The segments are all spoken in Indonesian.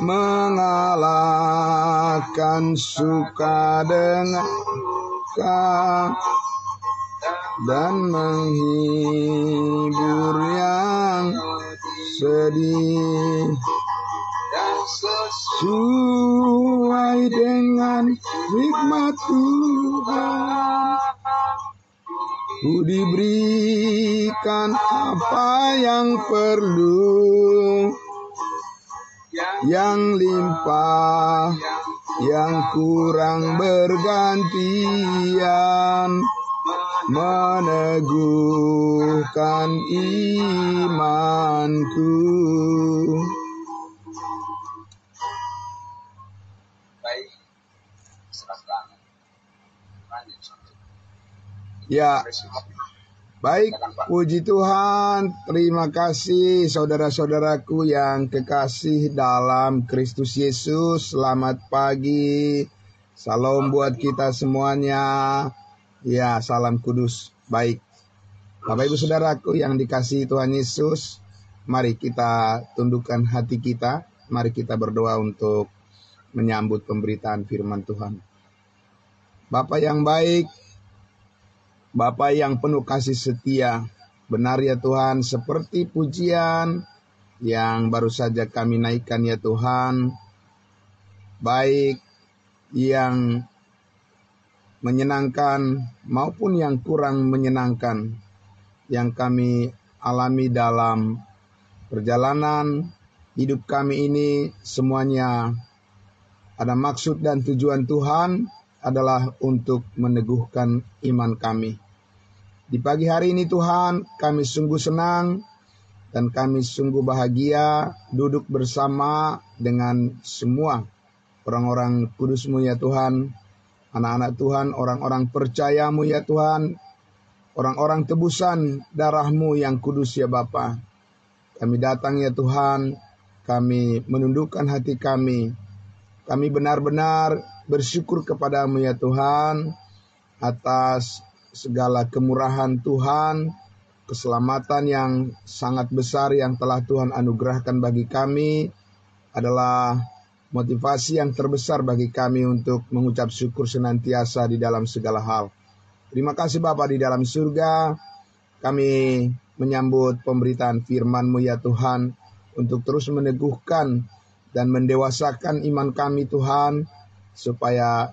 mengalahkan suka dengan duka dan menghibur yang sedih sesuai dengan hikmat Tuhan. Ku diberikan apa yang perlu, yang limpah, yang kurang bergantian, meneguhkan imanku. Ya, baik, puji Tuhan. Terima kasih saudara-saudaraku yang kekasih dalam Kristus Yesus. Selamat pagi. Salam buat kita semuanya. Ya, salam kudus. Baik, Bapak Ibu Saudaraku yang dikasihi Tuhan Yesus, mari kita tundukkan hati kita. Mari kita berdoa untuk menyambut pemberitaan firman Tuhan. Bapa yang baik, Bapa yang penuh kasih setia, benar ya Tuhan, seperti pujian yang baru saja kami naikkan ya Tuhan, baik yang menyenangkan maupun yang kurang menyenangkan, yang kami alami dalam perjalanan hidup kami ini, semuanya ada maksud dan tujuan Tuhan adalah untuk meneguhkan iman kami. Di pagi hari ini Tuhan, kami sungguh senang dan kami sungguh bahagia duduk bersama dengan semua orang-orang kudus-Mu ya Tuhan, anak-anak Tuhan, orang-orang percaya-Mu ya Tuhan, orang-orang tebusan darah-Mu yang kudus ya Bapa. Kami datang ya Tuhan, kami menundukkan hati kami. Kami benar-benar bersyukur kepada-Mu ya Tuhan atas segala kemurahan Tuhan, keselamatan yang sangat besar yang telah Tuhan anugerahkan bagi kami adalah motivasi yang terbesar bagi kami untuk mengucap syukur senantiasa di dalam segala hal. Terima kasih Bapa di dalam surga, kami menyambut pemberitaan firman-Mu ya Tuhan, untuk terus meneguhkan dan mendewasakan iman kami Tuhan, supaya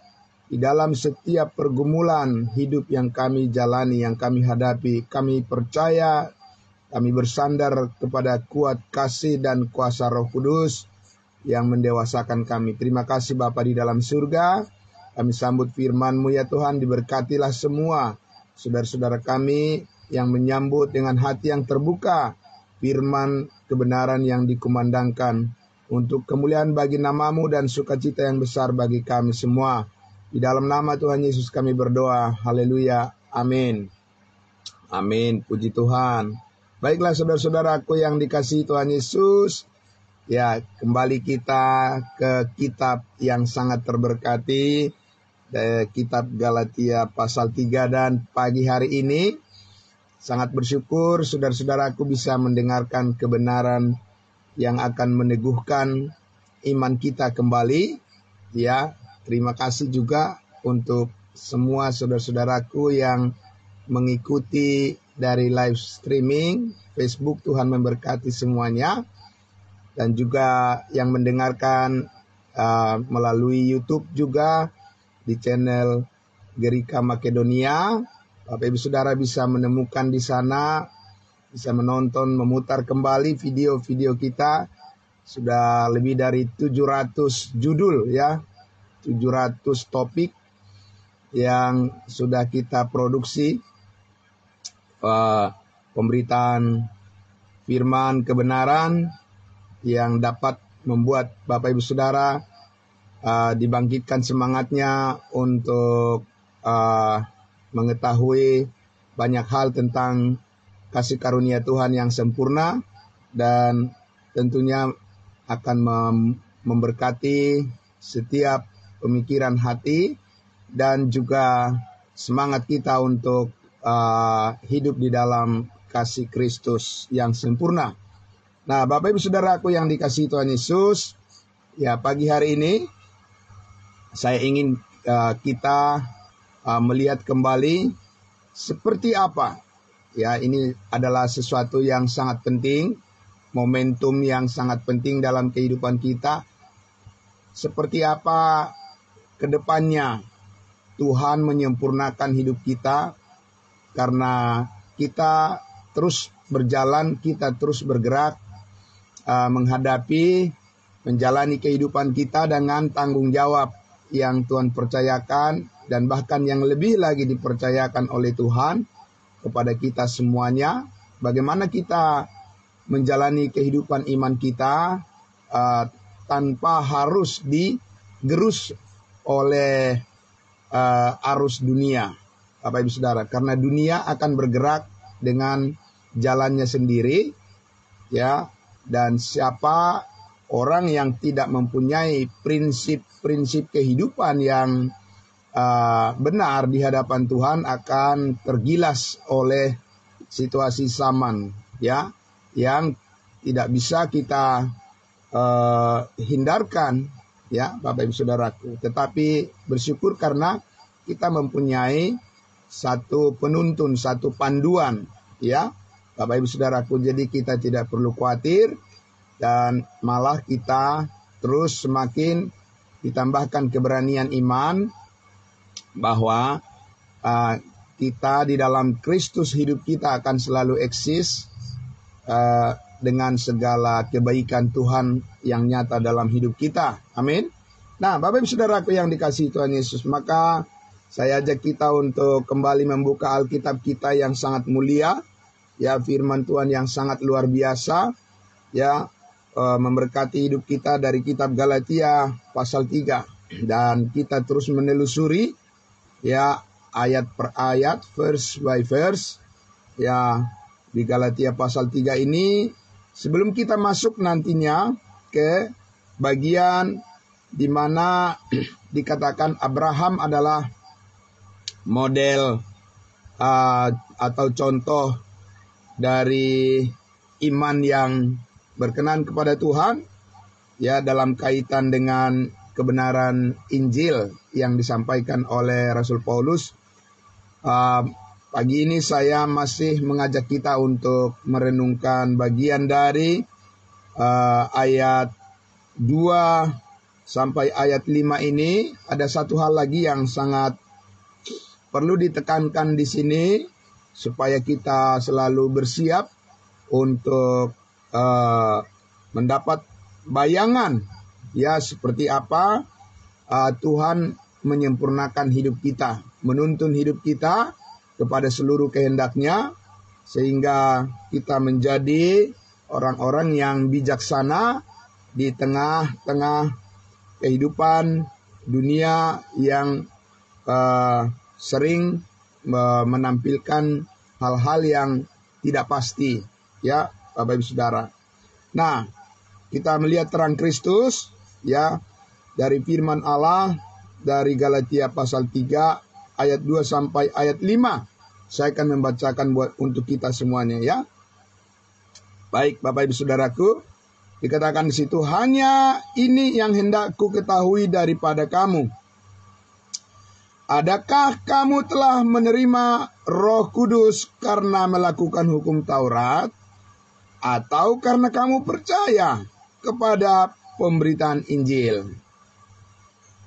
di dalam setiap pergumulan hidup yang kami jalani, yang kami hadapi, kami percaya, kami bersandar kepada kuat kasih dan kuasa Roh Kudus yang mendewasakan kami. Terima kasih Bapa di dalam surga, kami sambut firman-Mu ya Tuhan, diberkatilah semua saudara-saudara kami yang menyambut dengan hati yang terbuka firman kebenaran yang dikumandangkan untuk kemuliaan bagi nama-Mu dan sukacita yang besar bagi kami semua. Di dalam nama Tuhan Yesus kami berdoa. Haleluya. Amin. Amin. Puji Tuhan. Baiklah saudara-saudaraku yang dikasihi Tuhan Yesus. Ya, kembali kita ke kitab yang sangat terberkati. Kitab Galatia pasal 3, dan pagi hari ini sangat bersyukur saudara-saudaraku bisa mendengarkan kebenaran yang akan meneguhkan iman kita kembali. Ya, terima kasih juga untuk semua saudara-saudaraku yang mengikuti dari live streaming Facebook. Tuhan memberkati semuanya. Dan juga yang mendengarkan melalui YouTube juga di channel Gerika Makedonia. Bapak Ibu Saudara bisa menemukan di sana, bisa menonton, memutar kembali video-video kita. Sudah lebih dari 700 judul ya, 700 topik yang sudah kita produksi, pemberitaan firman kebenaran yang dapat membuat Bapak Ibu Saudara dibangkitkan semangatnya untuk mengetahui banyak hal tentang kasih karunia Tuhan yang sempurna, dan tentunya akan memberkati setiap pemikiran hati dan juga semangat kita untuk hidup di dalam kasih Kristus yang sempurna. Nah, Bapak Ibu Saudaraku yang dikasihi Tuhan Yesus, Ya, pagi hari ini saya ingin kita melihat kembali seperti apa. Ya, ini adalah sesuatu yang sangat penting, momentum yang sangat penting dalam kehidupan kita. Seperti apa ke depannya Tuhan menyempurnakan hidup kita, karena kita terus berjalan, kita terus bergerak menjalani kehidupan kita dengan tanggung jawab yang Tuhan percayakan, dan bahkan yang lebih lagi dipercayakan oleh Tuhan kepada kita semuanya. Bagaimana kita menjalani kehidupan iman kita tanpa harus digerus oleh arus dunia, Bapak Ibu Saudara, karena dunia akan bergerak dengan jalannya sendiri, ya. Dan siapa orang yang tidak mempunyai prinsip-prinsip kehidupan yang benar di hadapan Tuhan akan tergilas oleh situasi zaman, ya, yang tidak bisa kita hindarkan, ya, Bapak Ibu Saudaraku. Tetapi bersyukur karena kita mempunyai satu penuntun, satu panduan, ya, Bapak Ibu Saudaraku. Jadi kita tidak perlu khawatir, dan malah kita terus semakin ditambahkan keberanian iman bahwa kita di dalam Kristus, hidup kita akan selalu eksis dengan segala kebaikan Tuhan yang nyata dalam hidup kita. Amin. Nah, Bapak Ibu Saudaraku yang dikasihi Tuhan Yesus, maka saya ajak kita untuk kembali membuka Alkitab kita yang sangat mulia, ya, firman Tuhan yang sangat luar biasa, ya, memberkati hidup kita dari kitab Galatia pasal 3. Dan kita terus menelusuri, ya, ayat per ayat, verse by verse, ya, di Galatia pasal 3 ini. Sebelum kita masuk nantinya ke bagian di mana dikatakan Abraham adalah model atau contoh dari iman yang berkenan kepada Tuhan, ya, dalam kaitan dengan kebenaran Injil yang disampaikan oleh Rasul Paulus. Pagi ini saya masih mengajak kita untuk merenungkan bagian dari ayat 2 sampai ayat 5 ini. Ada satu hal lagi yang sangat perlu ditekankan di sini, supaya kita selalu bersiap untuk mendapat bayangan, ya, seperti apa Tuhan menyempurnakan hidup kita, menuntun hidup kita kepada seluruh kehendak-Nya, sehingga kita menjadi orang-orang yang bijaksana di tengah-tengah kehidupan dunia yang sering menampilkan hal-hal yang tidak pasti, ya, Bapak Ibu Saudara. Nah, kita melihat terang Kristus, ya, dari firman Allah dari Galatia pasal 3 ayat 2 sampai ayat 5. Saya akan membacakan untuk kita semuanya, ya. Baik, Bapak Ibu Saudaraku, dikatakan di situ, hanya ini yang hendak ku ketahui daripada kamu. Adakah kamu telah menerima Roh Kudus karena melakukan hukum Taurat, atau karena kamu percaya kepada pemberitaan Injil?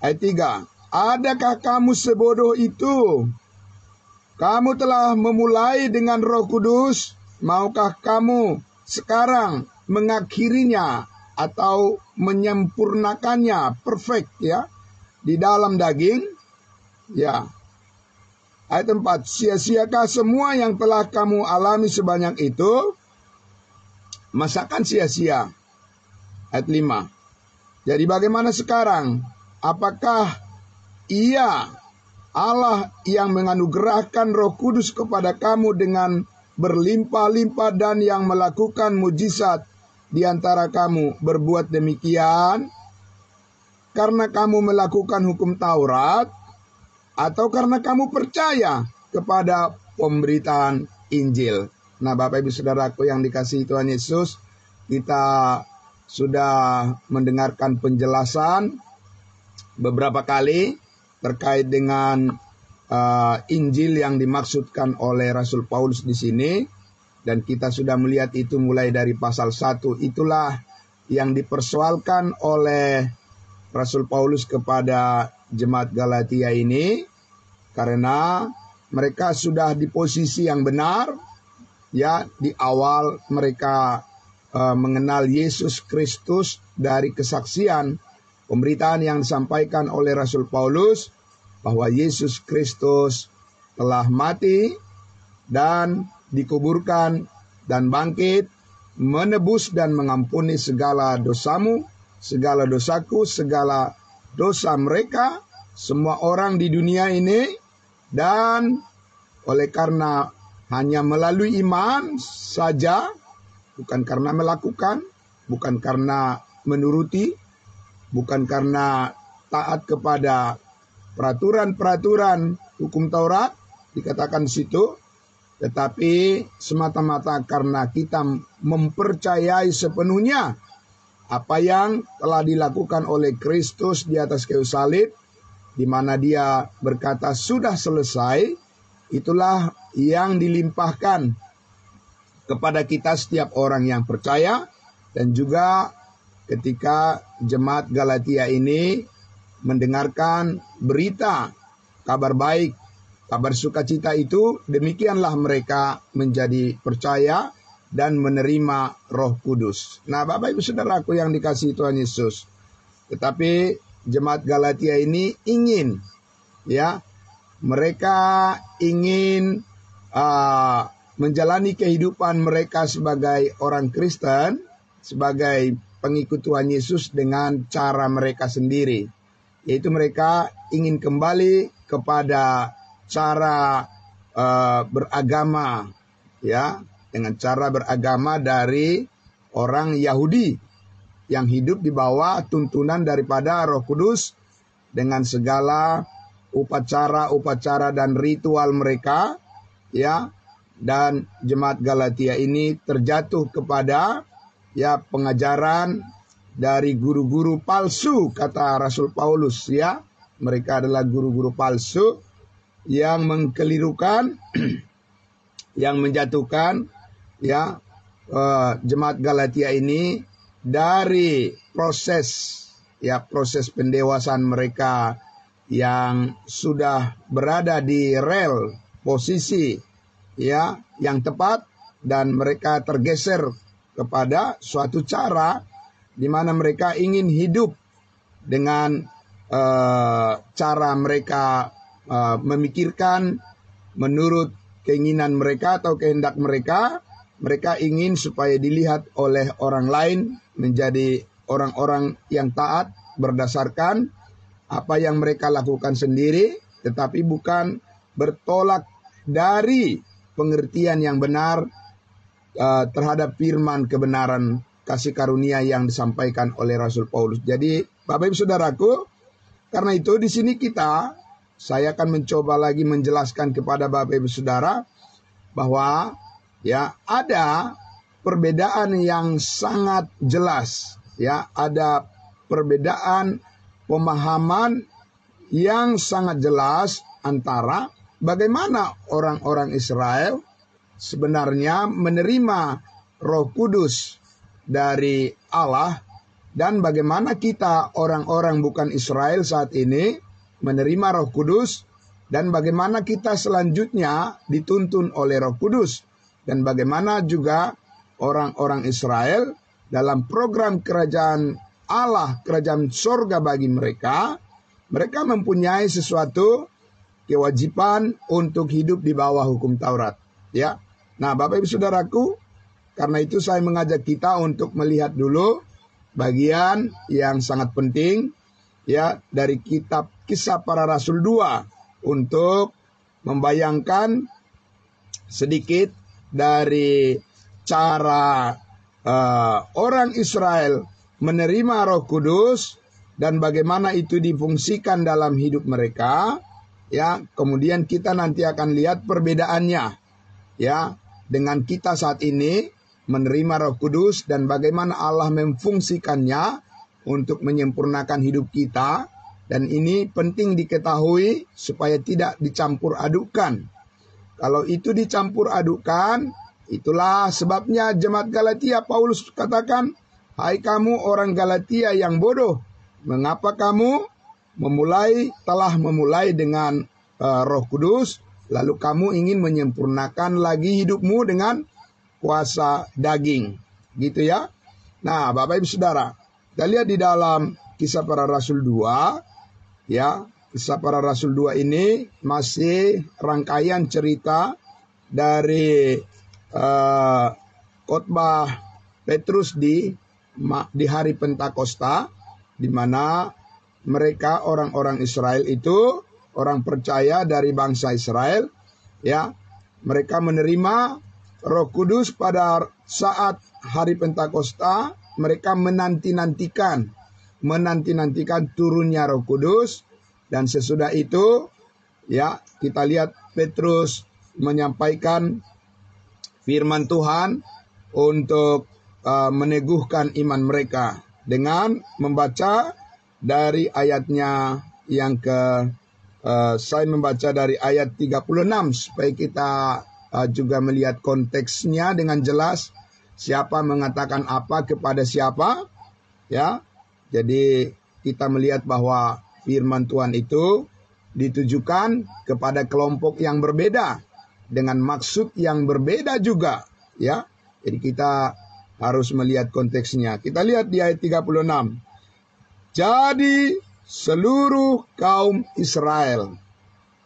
Ayat 3. Adakah kamu sebodoh itu? Kamu telah memulai dengan Roh Kudus, maukah kamu sekarang mengakhirinya atau menyempurnakannya perfect, ya, di dalam daging? Ya. Ayat 4. Sia-siakah semua yang telah kamu alami sebanyak itu? Masakan sia-sia? Ayat 5. Jadi bagaimana sekarang? Apakah Ia, Allah yang menganugerahkan Roh Kudus kepada kamu dengan berlimpah-limpah dan yang melakukan mujizat di antara kamu, berbuat demikian karena kamu melakukan hukum Taurat, atau karena kamu percaya kepada pemberitaan Injil? Nah, Bapak Ibu Saudaraku yang dikasihi Tuhan Yesus, kita sudah mendengarkan penjelasan beberapa kali terkait dengan Injil yang dimaksudkan oleh Rasul Paulus di sini, dan kita sudah melihat itu mulai dari pasal 1. Itulah yang dipersoalkan oleh Rasul Paulus kepada jemaat Galatia ini, karena mereka sudah di posisi yang benar, ya, di awal mereka mengenal Yesus Kristus dari kesaksian pemberitaan yang disampaikan oleh Rasul Paulus bahwa Yesus Kristus telah mati dan dikuburkan dan bangkit, menebus dan mengampuni segala dosamu, segala dosaku, segala dosa mereka, semua orang di dunia ini. Dan oleh karena hanya melalui iman saja, bukan karena melakukan, bukan karena menuruti, bukan karena taat kepada peraturan-peraturan hukum Taurat, dikatakan di situ, tetapi semata-mata karena kita mempercayai sepenuhnya apa yang telah dilakukan oleh Kristus di atas kayu salib, di mana Dia berkata sudah selesai. Itulah yang dilimpahkan kepada kita setiap orang yang percaya. Dan juga ketika jemaat Galatia ini mendengarkan berita kabar baik, kabar sukacita itu, demikianlah mereka menjadi percaya dan menerima Roh Kudus. Nah, Bapak Ibu Saudaraku yang dikasihi Tuhan Yesus, tetapi jemaat Galatia ini ingin, ya, mereka ingin menjalani kehidupan mereka sebagai orang Kristen, sebagai pengikut Tuhan Yesus dengan cara mereka sendiri, yaitu mereka ingin kembali kepada cara beragama, ya, dengan cara beragama dari orang Yahudi yang hidup di bawah tuntunan daripada Roh Kudus dengan segala upacara dan ritual mereka, ya. Dan jemaat Galatia ini terjatuh kepada, ya, pengajaran dari guru-guru palsu, kata Rasul Paulus, ya. Mereka adalah guru-guru palsu yang mengkelirukan, yang menjatuhkan, ya, jemaat Galatia ini dari proses, ya, proses pendewasaan mereka yang sudah berada di rel posisi, ya, yang tepat, dan mereka tergeser kepada suatu cara di mana mereka ingin hidup dengan cara mereka memikirkan menurut keinginan mereka atau kehendak mereka. Mereka ingin supaya dilihat oleh orang lain menjadi orang-orang yang taat berdasarkan apa yang mereka lakukan sendiri, tetapi bukan bertolak dari pengertian yang benar terhadap firman kebenaran kasih karunia yang disampaikan oleh Rasul Paulus. Jadi, Bapak Ibu Saudaraku, karena itu di sini saya akan mencoba lagi menjelaskan kepada Bapak Ibu Saudara bahwa, ya, ada perbedaan yang sangat jelas, ya, ada perbedaan pemahaman yang sangat jelas antara bagaimana orang-orang Israel sebenarnya menerima Roh Kudus dari Allah, dan bagaimana kita orang-orang bukan Israel saat ini menerima Roh Kudus, dan bagaimana kita selanjutnya dituntun oleh Roh Kudus, dan bagaimana juga orang-orang Israel dalam program kerajaan Allah, kerajaan sorga bagi mereka mempunyai sesuatu kewajiban untuk hidup di bawah hukum Taurat, ya. Nah, Bapak Ibu Saudaraku, karena itu saya mengajak kita untuk melihat dulu bagian yang sangat penting, ya, dari kitab Kisah Para Rasul 2 untuk membayangkan sedikit dari cara orang Israel menerima Roh Kudus dan bagaimana itu difungsikan dalam hidup mereka, ya. Kemudian kita nanti akan lihat perbedaannya, ya, dengan kita saat ini menerima Roh Kudus dan bagaimana Allah memfungsikannya untuk menyempurnakan hidup kita. Dan ini penting diketahui supaya tidak dicampur adukkan. Kalau itu dicampur adukkan, itulah sebabnya jemaat Galatia Paulus katakan, "Hai kamu orang Galatia yang bodoh, mengapa kamu telah memulai dengan Roh Kudus, lalu kamu ingin menyempurnakan lagi hidupmu dengan kuasa daging." Gitu ya. Nah, Bapak Ibu Saudara, kita lihat di dalam Kisah Para Rasul 2, ya, Kisah Para Rasul 2 ini masih rangkaian cerita dari khotbah Petrus di hari Pentakosta, di mana mereka orang-orang Israel itu, orang percaya dari bangsa Israel, ya, mereka menerima Roh Kudus pada saat hari Pentakosta. Mereka menanti-nantikan turunnya Roh Kudus, dan sesudah itu, ya, kita lihat Petrus menyampaikan firman Tuhan untuk meneguhkan iman mereka dengan membaca dari ayatnya yang saya membaca dari ayat 36 supaya kita juga melihat konteksnya dengan jelas, siapa mengatakan apa kepada siapa, ya. Jadi kita melihat bahwa firman Tuhan itu ditujukan kepada kelompok yang berbeda dengan maksud yang berbeda juga, ya. Jadi kita harus melihat konteksnya. Kita lihat di ayat 36. Jadi seluruh kaum Israel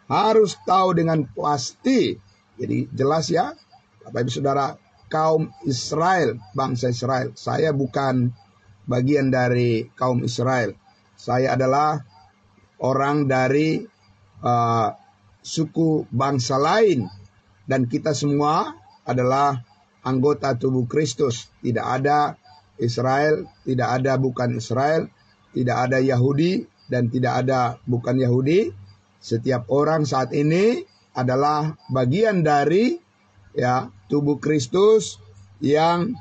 harus tahu dengan pasti. Jadi jelas ya, Bapak Ibu Saudara, kaum Israel, bangsa Israel. Saya bukan bagian dari kaum Israel. Saya adalah orang dari suku bangsa lain. Dan kita semua adalah anggota tubuh Kristus. Tidak ada Israel, tidak ada bukan Israel, tidak ada Yahudi, dan tidak ada bukan Yahudi. Setiap orang saat ini adalah bagian dari, ya, tubuh Kristus yang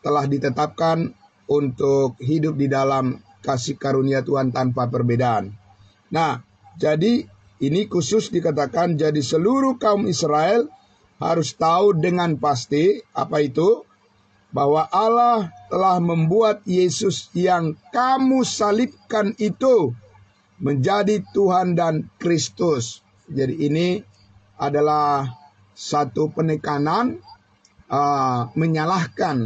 telah ditetapkan untuk hidup di dalam kasih karunia Tuhan tanpa perbedaan. Nah, jadi ini khusus dikatakan, jadi seluruh kaum Israel harus tahu dengan pasti apa itu, bahwa Allah telah membuat Yesus yang kamu salibkan itu menjadi Tuhan dan Kristus. Jadi ini adalah satu penekanan menyalahkan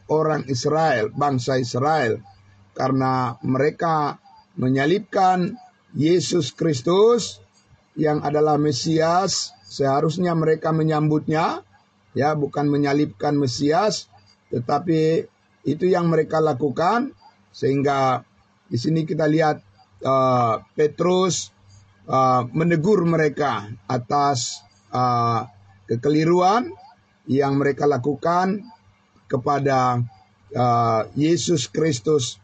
orang Israel, bangsa Israel, karena mereka menyalibkan Yesus Kristus yang adalah Mesias. Seharusnya mereka menyambutnya, ya, bukan menyalibkan Mesias, tetapi itu yang mereka lakukan. Sehingga di sini kita lihat Petrus menegur mereka atas kekeliruan yang mereka lakukan kepada Yesus Kristus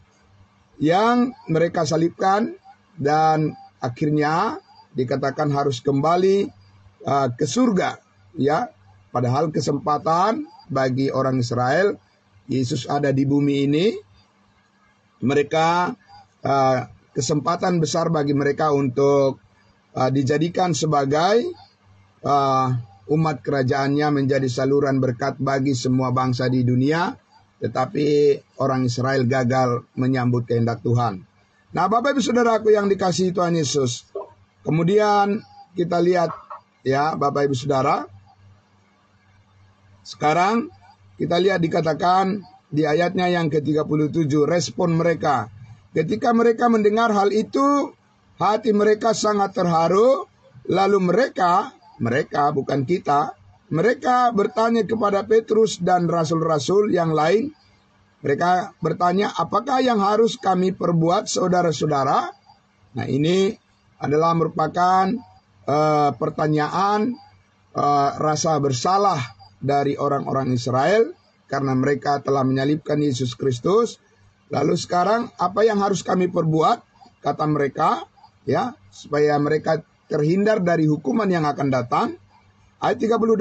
yang mereka salibkan, dan akhirnya dikatakan harus kembali ke surga, ya. Padahal kesempatan bagi orang Israel, Yesus ada di bumi ini, mereka kesempatan besar bagi mereka untuk dijadikan sebagai umat kerajaannya, menjadi saluran berkat bagi semua bangsa di dunia. Tetapi orang Israel gagal menyambut kehendak Tuhan. Nah, Bapak Ibu Saudaraku yang dikasihi Tuhan Yesus, kemudian kita lihat, ya, Bapak Ibu Saudara, sekarang kita lihat dikatakan di ayatnya yang ke-37, respon mereka. Ketika mereka mendengar hal itu, hati mereka sangat terharu. Lalu mereka bukan kita, mereka bertanya kepada Petrus dan rasul-rasul yang lain. Mereka bertanya, apakah yang harus kami perbuat, saudara-saudara? Nah, ini adalah merupakan pertanyaan rasa bersalah dari orang-orang Israel karena mereka telah menyalibkan Yesus Kristus. Lalu sekarang apa yang harus kami perbuat, kata mereka, ya, supaya mereka terhindar dari hukuman yang akan datang. Ayat 38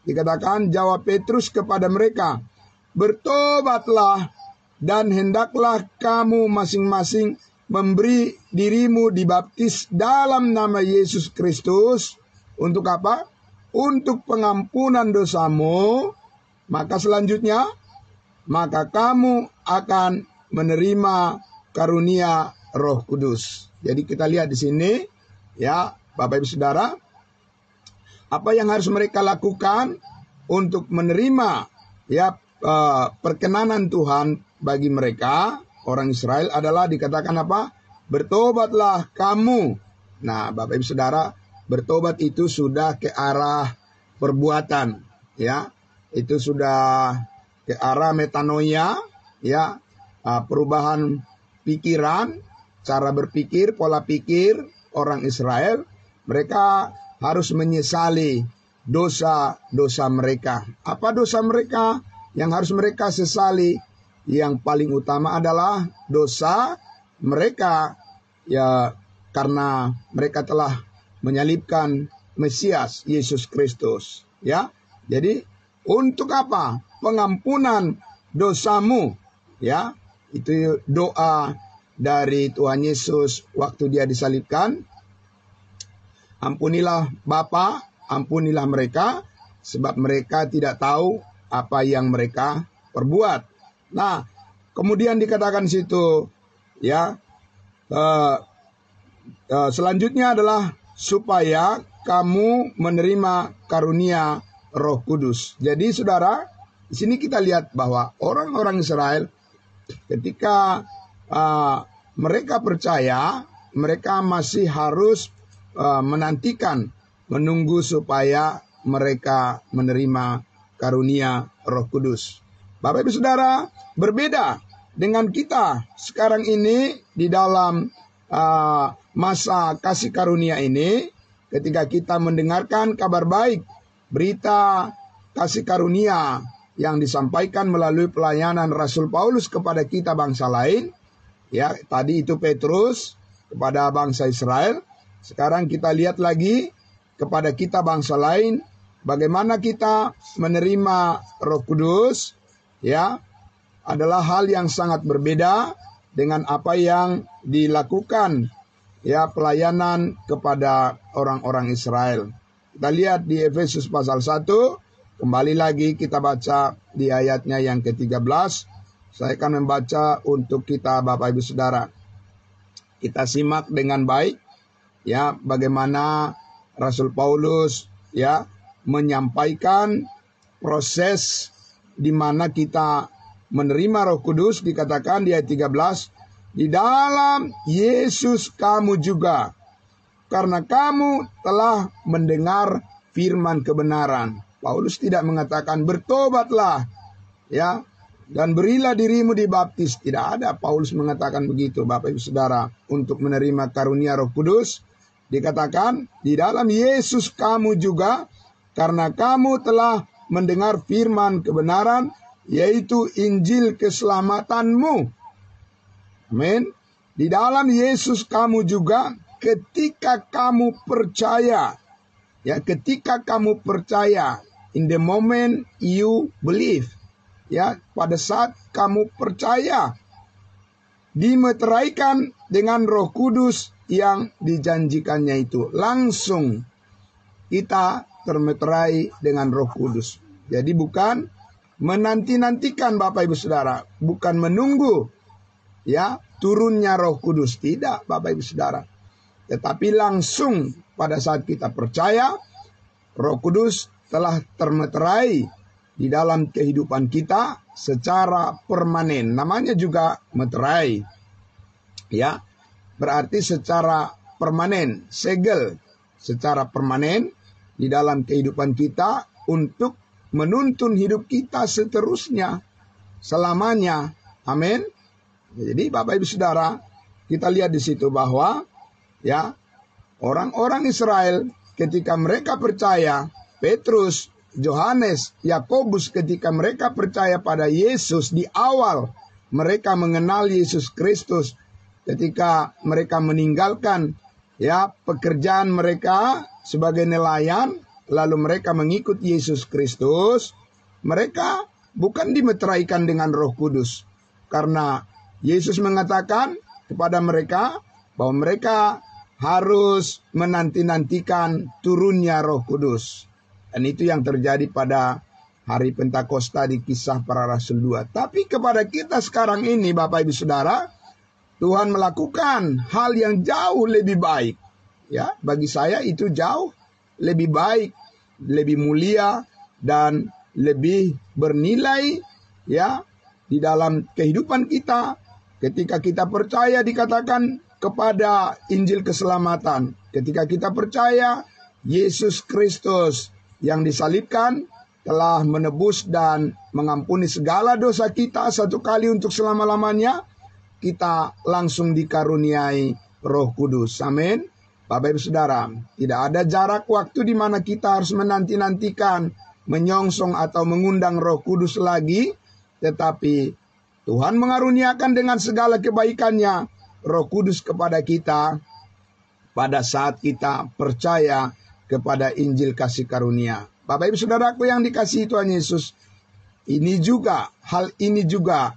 dikatakan, jawab Petrus kepada mereka, bertobatlah dan hendaklah kamu masing-masing memberi dirimu dibaptis dalam nama Yesus Kristus. Untuk apa? Untuk pengampunan dosamu. Maka selanjutnya, maka kamu akan menerima karunia Roh Kudus. Jadi kita lihat di sini, ya Bapak Ibu Saudara, apa yang harus mereka lakukan untuk menerima ya perkenanan Tuhan bagi mereka, orang Israel, adalah dikatakan apa? Bertobatlah kamu. Nah, Bapak Ibu Saudara, bertobat itu sudah ke arah perbuatan, ya. Itu sudah ke arah metanoia, ya, perubahan pikiran, cara berpikir, pola pikir orang Israel. Mereka harus menyesali dosa-dosa mereka. Apa dosa mereka yang harus mereka sesali? Yang paling utama adalah dosa mereka ya karena mereka telah menyalibkan Mesias Yesus Kristus, ya. Jadi untuk apa? Pengampunan dosamu, ya. Itu doa dari Tuhan Yesus waktu dia disalibkan. Ampunilah Bapa, ampunilah mereka, sebab mereka tidak tahu apa yang mereka perbuat. Nah, kemudian dikatakan situ, ya, selanjutnya adalah supaya kamu menerima karunia Roh Kudus. Jadi, saudara, di sini kita lihat bahwa orang-orang Israel, ketika mereka percaya, mereka masih harus menantikan, menunggu supaya mereka menerima karunia Roh Kudus. Bapak Ibu Saudara, berbeda dengan kita sekarang ini di dalam masa kasih karunia ini, ketika kita mendengarkan kabar baik, berita kasih karunia yang disampaikan melalui pelayanan Rasul Paulus kepada kita bangsa lain, ya, tadi itu Petrus kepada bangsa Israel. Sekarang kita lihat lagi kepada kita bangsa lain, bagaimana kita menerima Roh Kudus, ya, adalah hal yang sangat berbeda dengan apa yang dilakukan, ya, pelayanan kepada orang-orang Israel. Kita lihat di Efesus pasal 1, kembali lagi kita baca di ayatnya yang ke-13. Saya akan membaca untuk kita Bapak Ibu Saudara. Kita simak dengan baik, ya, bagaimana Rasul Paulus, ya, menyampaikan proses di mana kita menerima Roh Kudus. Dikatakan di ayat 13, di dalam Yesus kamu juga, karena kamu telah mendengar firman kebenaran. Paulus tidak mengatakan bertobatlah, ya, dan berilah dirimu dibaptis. Tidak ada Paulus mengatakan begitu, Bapak Ibu Saudara. Untuk menerima karunia Roh Kudus, dikatakan di dalam Yesus kamu juga, karena kamu telah mendengar firman kebenaran, yaitu Injil keselamatanmu. Amin. Di dalam Yesus kamu juga, ketika kamu percaya, ya, ketika kamu percaya, in the moment you believe, ya, pada saat kamu percaya, dimeteraikan dengan Roh Kudus yang dijanjikannya itu. Langsung kita termeterai dengan Roh Kudus. Jadi bukan menanti-nantikan Bapak Ibu Saudara, bukan menunggu, ya, turunnya Roh Kudus, tidak Bapak Ibu Saudara. Tetapi langsung pada saat kita percaya, Roh Kudus telah termeterai di dalam kehidupan kita secara permanen. Namanya juga meterai, ya, berarti secara permanen, segel secara permanen di dalam kehidupan kita untuk menuntun hidup kita seterusnya, selamanya. Amin. Jadi Bapak Ibu Saudara, kita lihat di situ bahwa, ya, orang-orang Israel ketika mereka percaya, Petrus, Yohanes, Yakobus ketika mereka percaya pada Yesus di awal mereka mengenal Yesus Kristus, ketika mereka meninggalkan, ya, pekerjaan mereka sebagai nelayan, lalu mereka mengikut Yesus Kristus, mereka bukan dimeteraikan dengan Roh Kudus. Karena Yesus mengatakan kepada mereka bahwa mereka harus menanti-nantikan turunnya Roh Kudus. Dan itu yang terjadi pada hari Pentakosta di Kisah Para Rasul 2. Tapi kepada kita sekarang ini, Bapak Ibu Saudara, Tuhan melakukan hal yang jauh lebih baik. Ya, bagi saya itu jauh lebih baik, lebih mulia dan lebih bernilai ya di dalam kehidupan kita ketika kita percaya dikatakan kepada Injil keselamatan. Ketika kita percaya Yesus Kristus yang disalibkan telah menebus dan mengampuni segala dosa kita satu kali untuk selama-lamanya, kita langsung dikaruniai Roh Kudus. Amin. Bapak Ibu Saudara, tidak ada jarak waktu di mana kita harus menanti-nantikan, menyongsong atau mengundang Roh Kudus lagi, tetapi Tuhan mengaruniakan dengan segala kebaikannya Roh Kudus kepada kita pada saat kita percaya kepada Injil kasih karunia. Bapak Ibu Saudaraku yang dikasihi Tuhan Yesus, hal ini juga,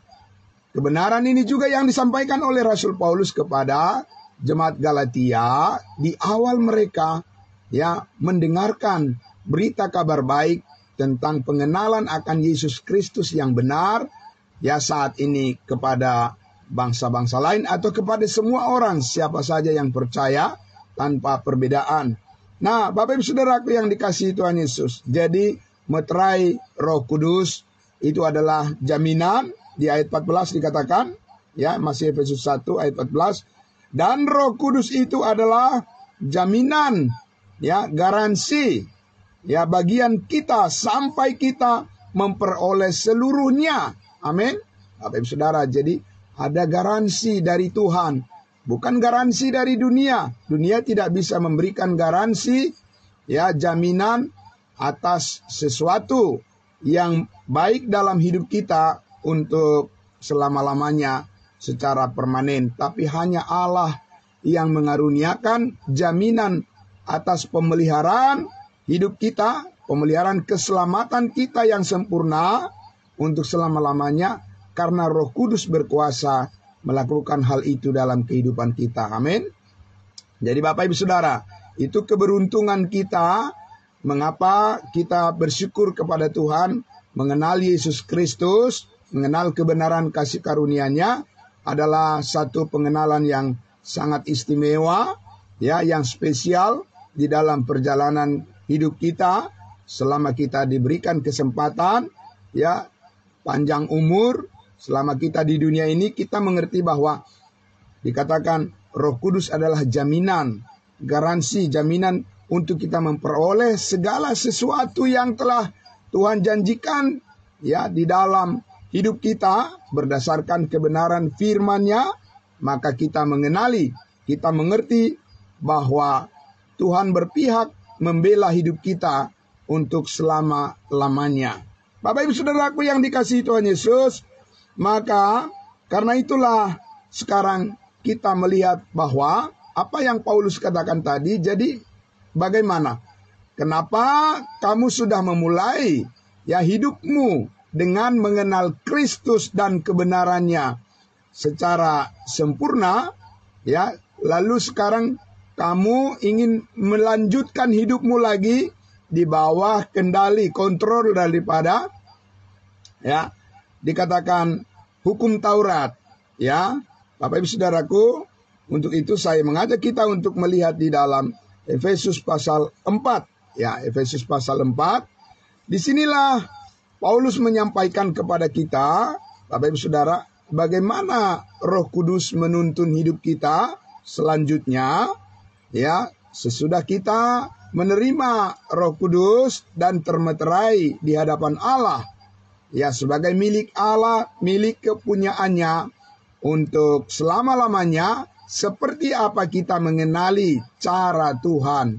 kebenaran ini juga yang disampaikan oleh Rasul Paulus kepada jemaat Galatia di awal mereka ya mendengarkan berita kabar baik tentang pengenalan akan Yesus Kristus yang benar ya saat ini kepada bangsa-bangsa lain atau kepada semua orang siapa saja yang percaya tanpa perbedaan. Nah, Bapak Ibu Saudaraku yang dikasihi Tuhan Yesus, jadi meterai Roh Kudus itu adalah jaminan. Di ayat 14 dikatakan ya, masih Efesus 1 ayat 14, dan Roh Kudus itu adalah jaminan, ya, garansi, ya, bagian kita sampai kita memperoleh seluruhnya. Amin. Bapak Ibu Saudara, jadi ada garansi dari Tuhan, bukan garansi dari dunia. Dunia tidak bisa memberikan garansi, ya, jaminan atas sesuatu yang baik dalam hidup kita untuk selama-lamanya secara permanen, tapi hanya Allah yang mengaruniakan jaminan atas pemeliharaan hidup kita, pemeliharaan keselamatan kita yang sempurna untuk selama-lamanya, karena Roh Kudus berkuasa melakukan hal itu dalam kehidupan kita. Amin. Jadi Bapak Ibu Saudara, itu keberuntungan kita, mengapa kita bersyukur kepada Tuhan, mengenal Yesus Kristus, mengenal kebenaran kasih karunia-Nya, adalah satu pengenalan yang sangat istimewa, ya, yang spesial di dalam perjalanan hidup kita selama kita diberikan kesempatan, ya, panjang umur. Selama kita di dunia ini, kita mengerti bahwa dikatakan Roh Kudus adalah jaminan, garansi, jaminan untuk kita memperoleh segala sesuatu yang telah Tuhan janjikan, ya, di dalam hidup kita berdasarkan kebenaran firman-Nya. Maka kita mengenali, kita mengerti bahwa Tuhan berpihak membela hidup kita untuk selama-lamanya. Bapak Ibu Saudaraku yang dikasihi Tuhan Yesus, maka karena itulah sekarang kita melihat bahwa apa yang Paulus katakan tadi, jadi bagaimana? Kenapa kamu sudah memulai ya hidupmu dengan mengenal Kristus dan kebenarannya secara sempurna, ya, lalu sekarang kamu ingin melanjutkan hidupmu lagi di bawah kendali, kontrol daripada, ya, dikatakan hukum Taurat, ya. Bapak Ibu Saudaraku, untuk itu saya mengajak kita untuk melihat di dalam Efesus pasal 4, ya, Efesus pasal 4. Disinilah Paulus menyampaikan kepada kita, Bapak Ibu Saudara, bagaimana Roh Kudus menuntun hidup kita selanjutnya, ya, sesudah kita menerima Roh Kudus dan termeterai di hadapan Allah, ya, sebagai milik Allah, milik kepunyaannya untuk selama-lamanya. Seperti apa kita mengenali cara Tuhan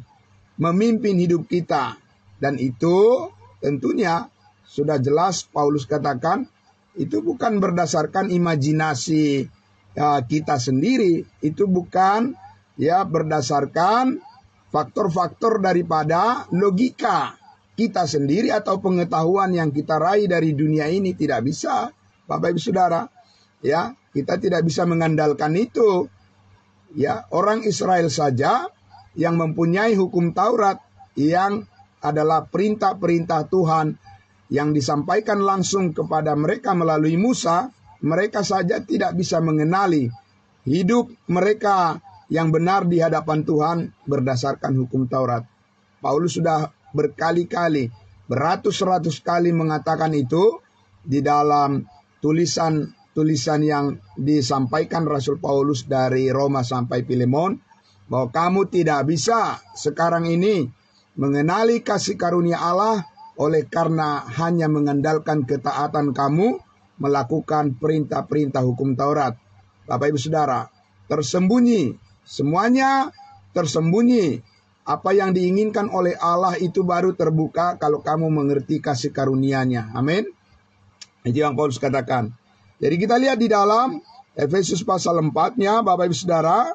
memimpin hidup kita, dan itu tentunya sudah jelas Paulus katakan itu bukan berdasarkan imajinasi kita sendiri, itu bukan ya berdasarkan faktor-faktor daripada logika kita sendiri atau pengetahuan yang kita raih dari dunia ini. Tidak bisa, Bapak Ibu Saudara. Ya, kita tidak bisa mengandalkan itu. Ya, orang Israel saja yang mempunyai hukum Taurat yang adalah perintah-perintah Tuhan yang disampaikan langsung kepada mereka melalui Musa, mereka saja tidak bisa mengenali hidup mereka yang benar di hadapan Tuhan berdasarkan hukum Taurat. Paulus sudah berkali-kali, beratus-ratus kali mengatakan itu di dalam tulisan yang disampaikan Rasul Paulus dari Roma sampai Filemon, bahwa kamu tidak bisa sekarang ini mengenali kasih karunia Allah oleh karena hanya mengandalkan ketaatan kamu melakukan perintah-perintah hukum Taurat. Bapak Ibu Saudara, tersembunyi, semuanya tersembunyi. Apa yang diinginkan oleh Allah itu baru terbuka kalau kamu mengerti kasih karunia-Nya. Amin. Itu yang Paulus katakan. Jadi kita lihat di dalam Efesus pasal 4-nya, Bapak Ibu Saudara,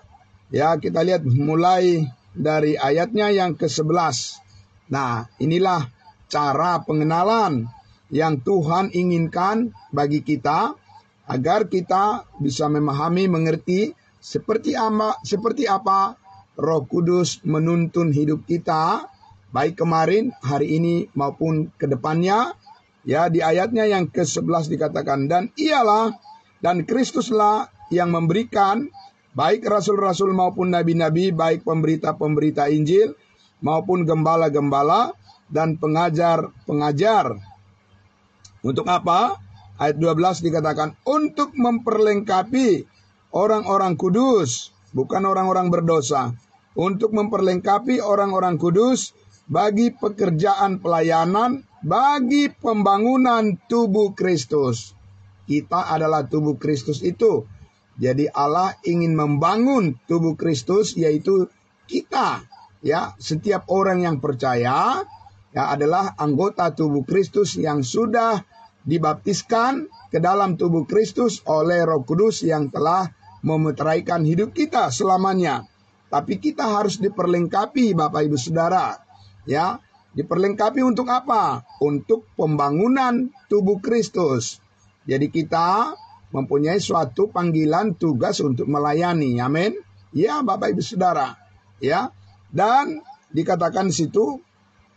ya kita lihat mulai dari ayatnya yang ke-11. Nah, inilah cara pengenalan yang Tuhan inginkan bagi kita agar kita bisa memahami, mengerti seperti apa Roh Kudus menuntun hidup kita, baik kemarin, hari ini, maupun ke depannya. Ya, di ayatnya yang ke-11 dikatakan, dan Kristuslah yang memberikan, baik rasul-rasul maupun nabi-nabi, baik pemberita-pemberita Injil, maupun gembala-gembala, dan pengajar-pengajar. Untuk apa? Ayat 12 dikatakan, untuk memperlengkapi orang-orang kudus, bukan orang-orang berdosa. Untuk memperlengkapi orang-orang kudus bagi pekerjaan pelayanan, bagi pembangunan tubuh Kristus. Kita adalah tubuh Kristus itu. Jadi Allah ingin membangun tubuh Kristus, yaitu kita. Ya, setiap orang yang percaya ya adalah anggota tubuh Kristus yang sudah dibaptiskan ke dalam tubuh Kristus oleh Roh Kudus yang telah memeteraikan hidup kita selamanya. Tapi kita harus diperlengkapi, Bapak Ibu Saudara. Ya, diperlengkapi untuk apa? Untuk pembangunan tubuh Kristus. Jadi kita mempunyai suatu panggilan tugas untuk melayani. Amin. Ya, Bapak Ibu Saudara. Ya. Dan dikatakan di situ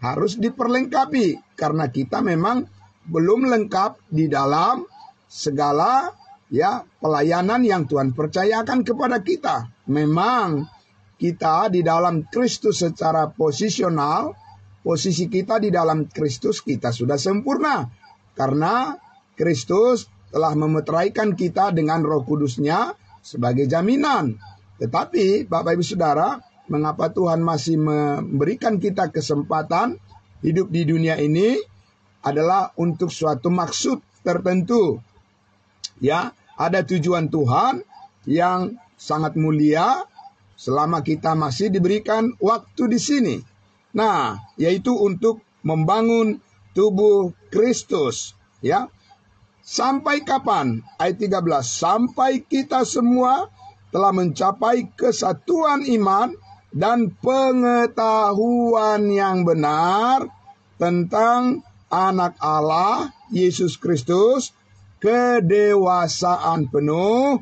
harus diperlengkapi karena kita memang belum lengkap di dalam segala ya pelayanan yang Tuhan percayakan kepada kita. Memang kita di dalam Kristus secara posisional, posisi kita di dalam Kristus kita sudah sempurna. Karena Kristus telah memeteraikan kita dengan Roh Kudus-Nya sebagai jaminan. Tetapi Bapak Ibu Saudara, mengapa Tuhan masih memberikan kita kesempatan hidup di dunia ini adalah untuk suatu maksud tertentu. Ya, ada tujuan Tuhan yang sangat mulia selama kita masih diberikan waktu di sini. Nah, yaitu untuk membangun tubuh Kristus, ya. Sampai kapan? Ayat 13, sampai kita semua telah mencapai kesatuan iman dan pengetahuan yang benar tentang Anak Allah, Yesus Kristus, kedewasaan penuh,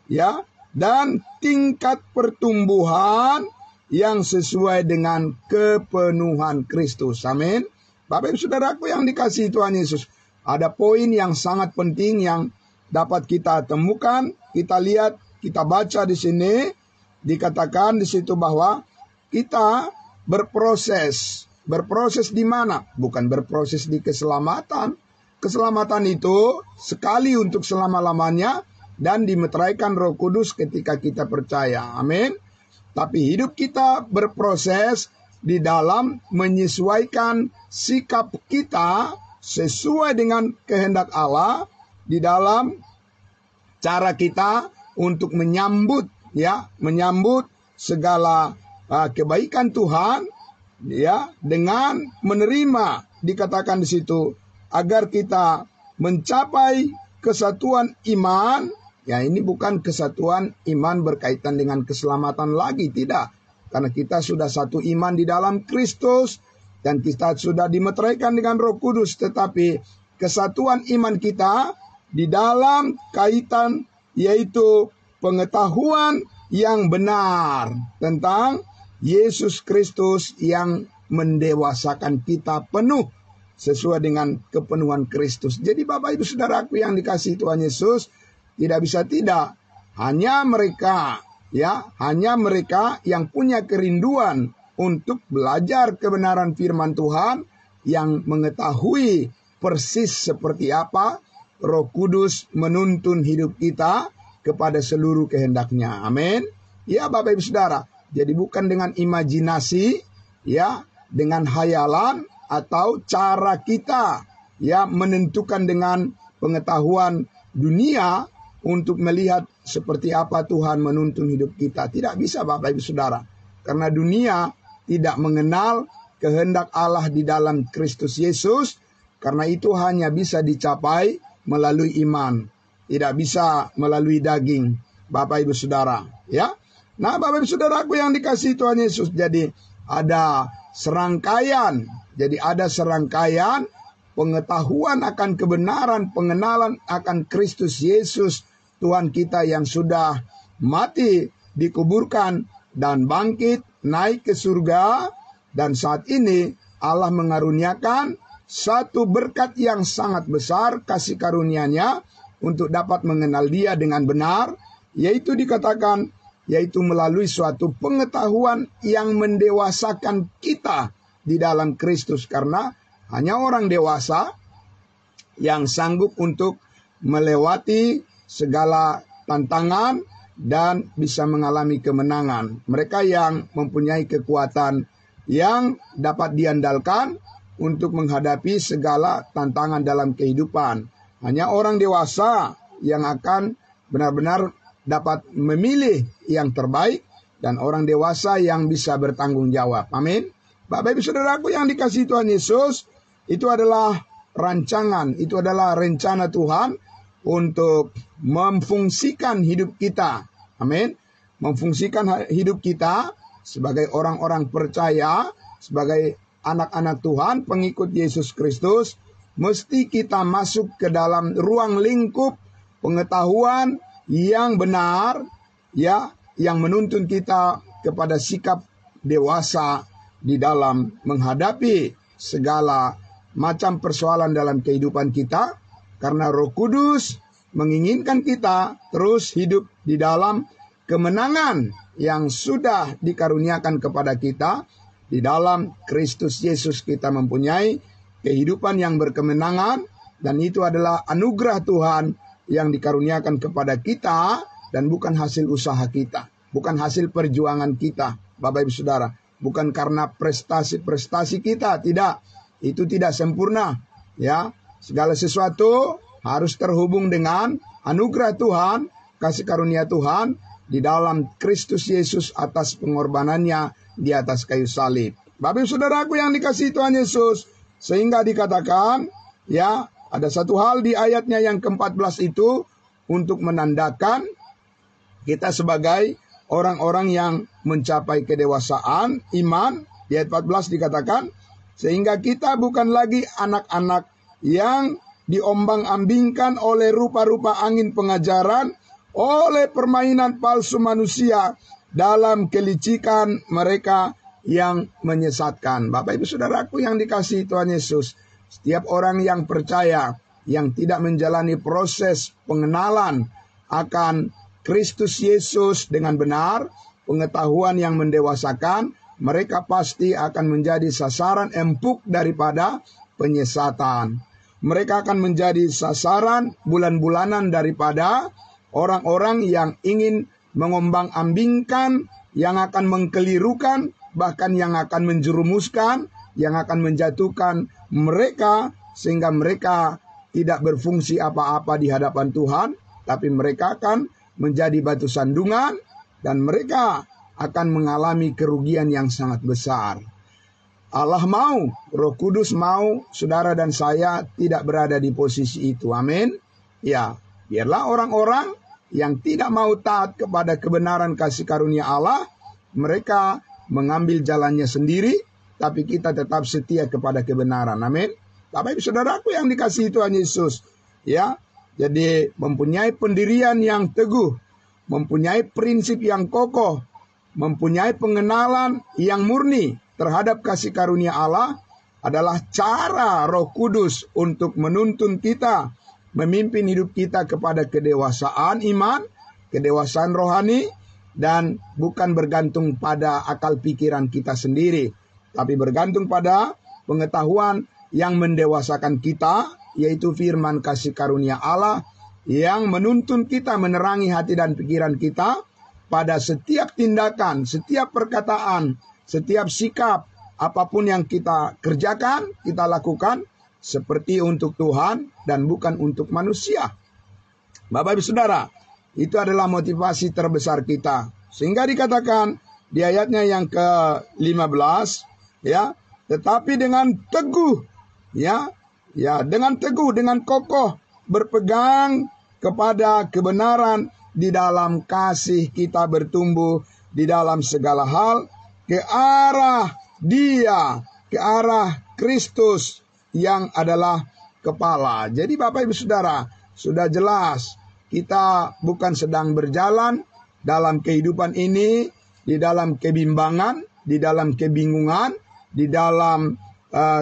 ya, dan tingkat pertumbuhan yang sesuai dengan kepenuhan Kristus. Amin. Bapak Ibu Saudaraku yang dikasihi Tuhan Yesus, ada poin yang sangat penting yang dapat kita temukan. Kita lihat, kita baca di sini, dikatakan di situ bahwa kita berproses. Berproses di mana? Bukan berproses di keselamatan. Keselamatan itu sekali untuk selama-lamanya dan dimeteraikan Roh Kudus ketika kita percaya. Amin. Tapi hidup kita berproses di dalam menyesuaikan sikap kita sesuai dengan kehendak Allah di dalam cara kita untuk menyambut segala kebaikan Tuhan ya dengan menerima, dikatakan di situ agar kita mencapai kesatuan iman. Ya, ini bukan kesatuan iman berkaitan dengan keselamatan lagi, tidak. Karena kita sudah satu iman di dalam Kristus dan kita sudah dimeteraikan dengan Roh Kudus. Tetapi kesatuan iman kita di dalam kaitan yaitu pengetahuan yang benar tentang Yesus Kristus yang mendewasakan kita penuh sesuai dengan kepenuhan Kristus. Jadi Bapak Ibu Saudaraku yang dikasihi Tuhan Yesus, tidak bisa tidak, hanya mereka yang punya kerinduan untuk belajar kebenaran firman Tuhan, yang mengetahui persis seperti apa Roh Kudus menuntun hidup kita kepada seluruh kehendaknya. Amin. Ya Bapak Ibu Saudara, jadi bukan dengan imajinasi, ya, dengan hayalan atau cara kita ya menentukan dengan pengetahuan dunia untuk melihat seperti apa Tuhan menuntun hidup kita. Tidak bisa Bapak Ibu Saudara. Karena dunia tidak mengenal kehendak Allah di dalam Kristus Yesus. Karena itu hanya bisa dicapai melalui iman. Tidak bisa melalui daging Bapak Ibu Saudara. Ya. Nah Bapak Ibu Saudaraku yang dikasihi Tuhan Yesus. Jadi ada serangkaian. Pengetahuan akan kebenaran, pengenalan akan Kristus Yesus Tuhan kita yang sudah mati, dikuburkan, dan bangkit, naik ke surga. Dan saat ini Allah mengaruniakan satu berkat yang sangat besar, kasih karunia-Nya untuk dapat mengenal Dia dengan benar, yaitu dikatakan, yaitu melalui suatu pengetahuan yang mendewasakan kita di dalam Kristus. Karena hanya orang dewasa yang sanggup untuk melewati segala tantangan dan bisa mengalami kemenangan. Mereka yang mempunyai kekuatan yang dapat diandalkan untuk menghadapi segala tantangan dalam kehidupan. Hanya orang dewasa yang akan benar-benar dapat memilih yang terbaik dan orang dewasa yang bisa bertanggung jawab. Amin. Bapak Ibu Saudaraku yang dikasihi Tuhan Yesus, itu adalah rancangan, itu adalah rencana Tuhan untuk memfungsikan hidup kita. Amin. Memfungsikan hidup kita sebagai orang-orang percaya, sebagai anak-anak Tuhan, pengikut Yesus Kristus, mesti kita masuk ke dalam ruang lingkup pengetahuan yang benar, ya, yang menuntun kita kepada sikap dewasa di dalam menghadapi segala macam persoalan dalam kehidupan kita, karena Roh Kudus menginginkan kita terus hidup di dalam kemenangan yang sudah dikaruniakan kepada kita. Di dalam Kristus Yesus kita mempunyai kehidupan yang berkemenangan, dan itu adalah anugerah Tuhan yang dikaruniakan kepada kita dan bukan hasil usaha kita, bukan hasil perjuangan kita, Bapak Ibu Saudara. Bukan karena prestasi-prestasi kita, tidak. Itu tidak sempurna, ya. Segala sesuatu harus terhubung dengan anugerah Tuhan, kasih karunia Tuhan di dalam Kristus Yesus atas pengorbanannya di atas kayu salib. Bapak Ibu Saudaraku yang dikasihi Tuhan Yesus, sehingga dikatakan, ya, ada satu hal di ayatnya yang ke-14 itu untuk menandakan kita sebagai orang-orang yang mencapai kedewasaan iman. Di ayat 14 dikatakan, sehingga kita bukan lagi anak-anak yang diombang-ambingkan oleh rupa-rupa angin pengajaran, oleh permainan palsu manusia, dalam kelicikan mereka yang menyesatkan. Bapak Ibu Saudaraku yang dikasihi Tuhan Yesus, setiap orang yang percaya, yang tidak menjalani proses pengenalan akan Kristus Yesus dengan benar, pengetahuan yang mendewasakan, mereka pasti akan menjadi sasaran empuk daripada penyesatan. Mereka akan menjadi sasaran bulan-bulanan daripada orang-orang yang ingin mengombang-ambingkan, yang akan mengkelirukan, bahkan yang akan menjerumuskan, yang akan menjatuhkan mereka, sehingga mereka tidak berfungsi apa-apa di hadapan Tuhan, tapi mereka akan menjadi batu sandungan, dan mereka akan mengalami kerugian yang sangat besar. Allah mau, Roh Kudus mau, saudara dan saya tidak berada di posisi itu. Amin. Ya, biarlah orang-orang yang tidak mau taat kepada kebenaran kasih karunia Allah, mereka mengambil jalannya sendiri, tapi kita tetap setia kepada kebenaran. Amin. Bapak Ibu Saudaraku yang dikasihi Tuhan Yesus, ya. Jadi mempunyai pendirian yang teguh, mempunyai prinsip yang kokoh, mempunyai pengenalan yang murni terhadap kasih karunia Allah adalah cara Roh Kudus untuk menuntun kita, memimpin hidup kita kepada kedewasaan iman, kedewasaan rohani, dan bukan bergantung pada akal pikiran kita sendiri, tapi bergantung pada pengetahuan yang mendewasakan kita, yaitu firman kasih karunia Allah yang menuntun kita, menerangi hati dan pikiran kita pada setiap tindakan, setiap perkataan, setiap sikap, apapun yang kita kerjakan, kita lakukan seperti untuk Tuhan dan bukan untuk manusia. Bapak Ibu Saudara, itu adalah motivasi terbesar kita. Sehingga dikatakan di ayatnya yang ke-15, ya, tetapi dengan teguh, ya, dengan teguh, dengan kokoh berpegang kepada kebenaran, di dalam kasih kita bertumbuh di dalam segala hal ke arah Dia, ke arah Kristus yang adalah kepala. Jadi Bapak Ibu Saudara, sudah jelas kita bukan sedang berjalan dalam kehidupan ini di dalam kebimbangan, di dalam kebingungan, di dalam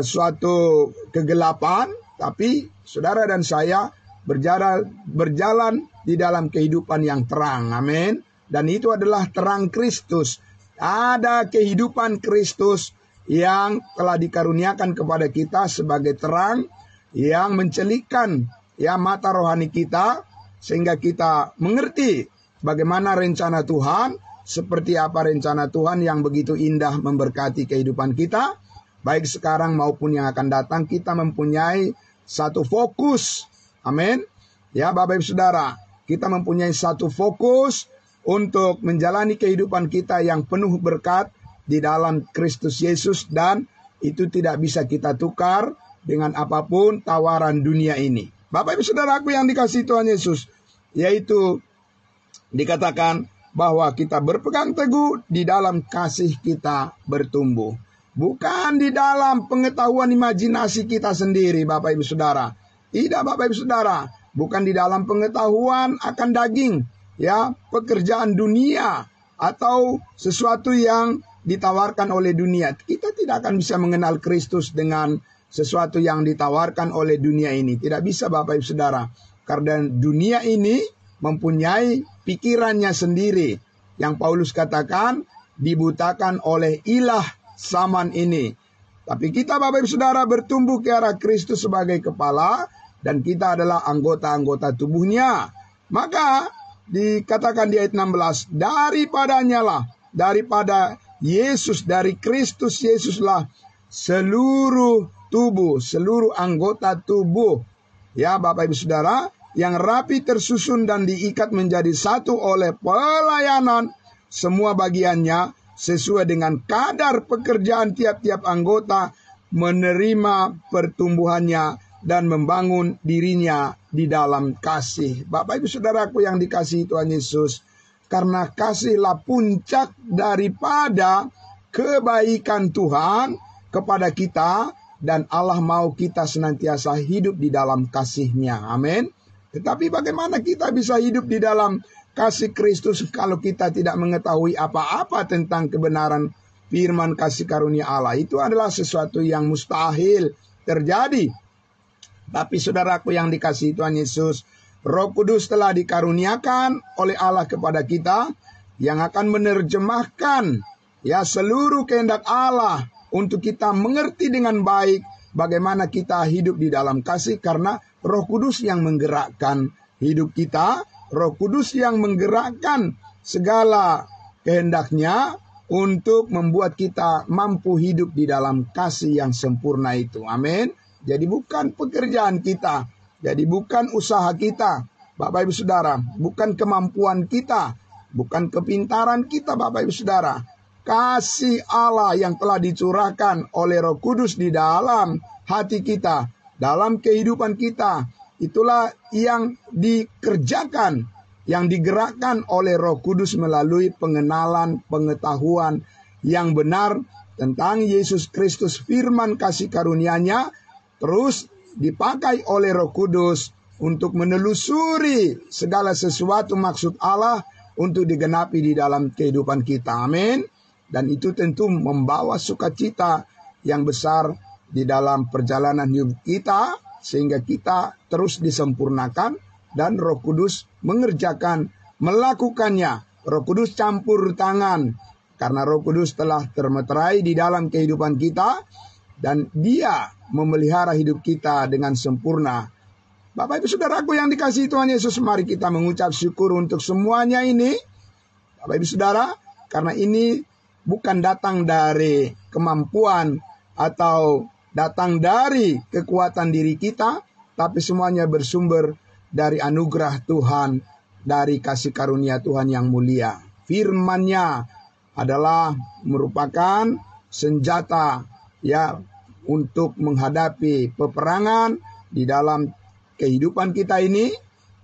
suatu kegelapan, tapi saudara dan saya berjalan di dalam kehidupan yang terang. Amin. Dan itu adalah terang Kristus. Ada kehidupan Kristus yang telah dikaruniakan kepada kita sebagai terang yang mencelikkan ya mata rohani kita, sehingga kita mengerti bagaimana rencana Tuhan, seperti apa rencana Tuhan yang begitu indah memberkati kehidupan kita, baik sekarang maupun yang akan datang. Kita mempunyai satu fokus. Amin. Ya Bapak Ibu Saudara, kita mempunyai satu fokus untuk menjalani kehidupan kita yang penuh berkat di dalam Kristus Yesus, dan itu tidak bisa kita tukar dengan apapun tawaran dunia ini. Bapak Ibu Saudaraku yang dikasihi Tuhan Yesus, yaitu dikatakan bahwa kita berpegang teguh di dalam kasih kita bertumbuh. Bukan di dalam pengetahuan imajinasi kita sendiri, Bapak Ibu Saudara. Tidak, Bapak Ibu Saudara. Bukan di dalam pengetahuan akan daging, ya, pekerjaan dunia atau sesuatu yang ditawarkan oleh dunia. Kita tidak akan bisa mengenal Kristus dengan sesuatu yang ditawarkan oleh dunia ini. Tidak bisa, Bapak Ibu Saudara. Karena dunia ini mempunyai pikirannya sendiri. Yang Paulus katakan dibutakan oleh ilah zaman ini. Tapi kita Bapak Ibu Saudara bertumbuh ke arah Kristus sebagai kepala, dan kita adalah anggota-anggota tubuhnya. Maka dikatakan di ayat 16, daripada Yesus, dari Kristus Yesuslah seluruh tubuh, seluruh anggota tubuh, ya Bapak Ibu Saudara, yang rapi tersusun dan diikat menjadi satu oleh pelayanan semua bagiannya sesuai dengan kadar pekerjaan tiap-tiap anggota, menerima pertumbuhannya dan membangun dirinya di dalam kasih. Bapak Ibu Saudaraku yang dikasihi Tuhan Yesus, karena kasihlah puncak daripada kebaikan Tuhan kepada kita, dan Allah mau kita senantiasa hidup di dalam kasih-Nya. Amin. Tetapi bagaimana kita bisa hidup di dalam kasih Kristus kalau kita tidak mengetahui apa-apa tentang kebenaran firman kasih karunia Allah? Itu adalah sesuatu yang mustahil terjadi. Tapi saudaraku yang dikasihi Tuhan Yesus, Roh Kudus telah dikaruniakan oleh Allah kepada kita, yang akan menerjemahkan ya seluruh kehendak Allah untuk kita mengerti dengan baik bagaimana kita hidup di dalam kasih, karena Roh Kudus yang menggerakkan hidup kita, Roh Kudus yang menggerakkan segala kehendaknya untuk membuat kita mampu hidup di dalam kasih yang sempurna itu. Amin. Jadi bukan pekerjaan kita, jadi bukan usaha kita, Bapak Ibu Saudara, bukan kemampuan kita, bukan kepintaran kita, Bapak Ibu Saudara. Kasih Allah yang telah dicurahkan oleh Roh Kudus di dalam hati kita, dalam kehidupan kita, itulah yang dikerjakan, yang digerakkan oleh Roh Kudus melalui pengenalan, pengetahuan yang benar tentang Yesus Kristus, firman kasih karunia-Nya, terus dipakai oleh Roh Kudus untuk menelusuri segala sesuatu maksud Allah untuk digenapi di dalam kehidupan kita. Amin. Dan itu tentu membawa sukacita yang besar di dalam perjalanan hidup kita, sehingga kita terus disempurnakan dan Roh Kudus mengerjakan, melakukannya. Roh Kudus campur tangan, karena Roh Kudus telah termeterai di dalam kehidupan kita, dan Dia memelihara hidup kita dengan sempurna. Bapak Ibu Saudaraku yang dikasihi Tuhan Yesus, mari kita mengucap syukur untuk semuanya ini. Bapak Ibu Saudara, karena ini bukan datang dari kemampuan atau datang dari kekuatan diri kita, tapi semuanya bersumber dari anugerah Tuhan, dari kasih karunia Tuhan yang mulia. Firman-Nya adalah merupakan senjata ya untuk menghadapi peperangan di dalam kehidupan kita ini,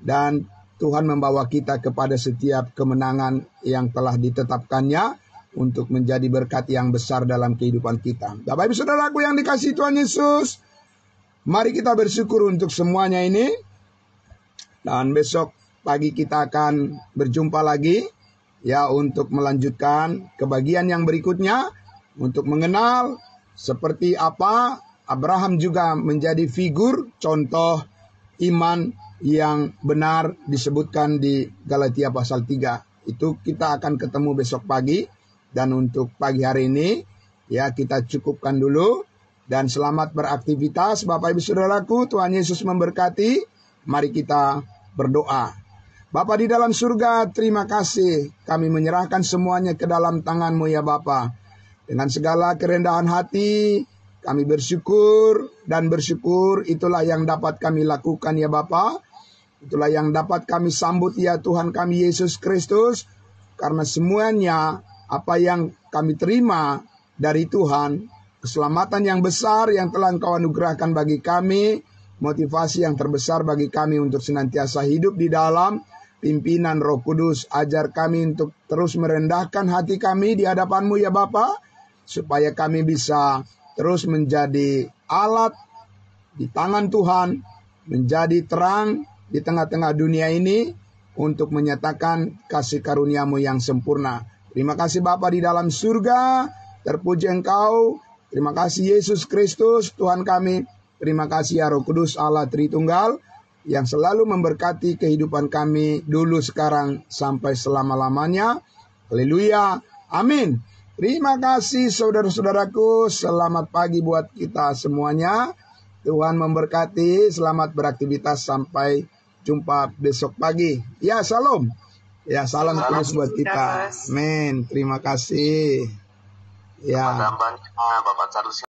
dan Tuhan membawa kita kepada setiap kemenangan yang telah ditetapkannya untuk menjadi berkat yang besar dalam kehidupan kita. Bapak Ibu Saudaraku yang dikasihi Tuhan Yesus, mari kita bersyukur untuk semuanya ini. Dan besok pagi kita akan berjumpa lagi ya untuk melanjutkan ke bagian yang berikutnya, untuk mengenal seperti apa Abraham juga menjadi figur contoh iman yang benar disebutkan di Galatia pasal 3. Itu kita akan ketemu besok pagi. Dan untuk pagi hari ini ya kita cukupkan dulu, dan selamat beraktivitas Bapak Ibu Saudaraku. Tuhan Yesus memberkati. Mari kita berdoa. Bapa di dalam surga, terima kasih. Kami menyerahkan semuanya ke dalam tangan-Mu ya Bapa. Dengan segala kerendahan hati, kami bersyukur, dan bersyukur itulah yang dapat kami lakukan ya Bapa. Itulah yang dapat kami sambut ya Tuhan kami Yesus Kristus. Karena semuanya apa yang kami terima dari Tuhan, keselamatan yang besar yang telah Engkau anugerahkan bagi kami, motivasi yang terbesar bagi kami untuk senantiasa hidup di dalam pimpinan Roh Kudus. Ajar kami untuk terus merendahkan hati kami di hadapan-Mu ya Bapa, supaya kami bisa terus menjadi alat di tangan Tuhan, menjadi terang di tengah-tengah dunia ini untuk menyatakan kasih karunia-Mu yang sempurna. Terima kasih Bapa di dalam surga, terpuji Engkau. Terima kasih Yesus Kristus Tuhan kami. Terima kasih ya Roh Kudus Allah Tritunggal yang selalu memberkati kehidupan kami dulu, sekarang, sampai selama-lamanya. Haleluya. Amin. Terima kasih saudara-saudaraku. Selamat pagi buat kita semuanya. Tuhan memberkati. Selamat beraktivitas. Sampai jumpa besok pagi. Ya, salam. Ya, salam terus buat kita. Amin. Terima kasih. Ya. Bapak Charles.